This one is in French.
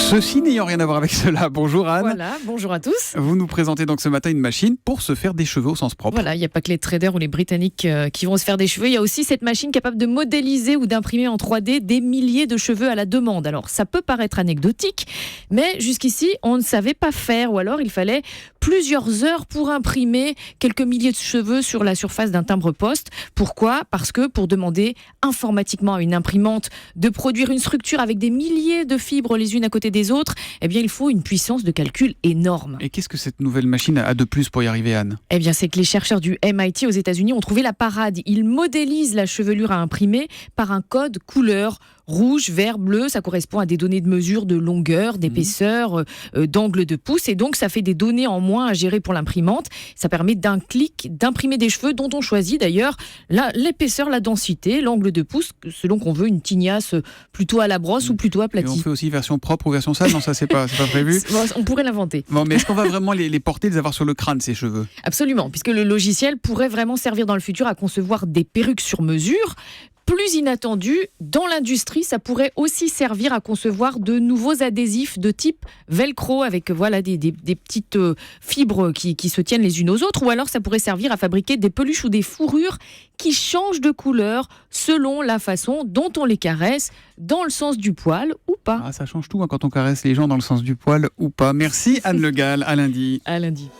Ceci n'ayant rien à voir avec cela, bonjour Anne. Voilà, bonjour à tous. Vous nous présentez donc ce matin une machine pour se faire des cheveux au sens propre. Voilà, il n'y a pas que les traders ou les Britanniques qui vont se faire des cheveux. Il y a aussi cette machine capable de modéliser ou d'imprimer en 3D des milliers de cheveux à la demande. Alors, ça peut paraître anecdotique, mais jusqu'ici, on ne savait pas faire. Ou alors, il fallait plusieurs heures pour imprimer quelques milliers de cheveux sur la surface d'un timbre-poste. Pourquoi ? Parce que pour demander informatiquement à une imprimante de produire une structure avec des milliers de fibres les unes à côté des autres, eh bien, il faut une puissance de calcul énorme. Et qu'est-ce que cette nouvelle machine a de plus pour y arriver, Anne ? Eh bien, c'est que les chercheurs du MIT aux États-Unis ont trouvé la parade. Ils modélisent la chevelure à imprimer par un code couleur rouge, vert, bleu. Ça correspond à des données de mesure de longueur, d'épaisseur, d'angle de pouce. Et donc, ça fait des données en moins à gérer pour l'imprimante. Ça permet d'un clic d'imprimer des cheveux dont on choisit d'ailleurs l'épaisseur, la densité, l'angle de pouce, selon qu'on veut une tignasse plutôt à la brosse ou plutôt Et aplatie. on fait aussi version propre ou version sale ? Non, ça c'est pas prévu. On pourrait l'inventer. Bon, mais est-ce qu'on va vraiment les porter, les avoir sur le crâne, ces cheveux ? Absolument, puisque le logiciel pourrait vraiment servir dans le futur à concevoir des perruques sur mesure. Plus inattendu, dans l'industrie, ça pourrait aussi servir à concevoir de nouveaux adhésifs de type velcro avec des petites fibres qui se tiennent les unes aux autres. Ou alors ça pourrait servir à fabriquer des peluches ou des fourrures qui changent de couleur selon la façon dont on les caresse, dans le sens du poil ou pas. Ah, ça change tout quand on caresse les gens dans le sens du poil ou pas. Merci Anne Le Gall, à lundi. À lundi.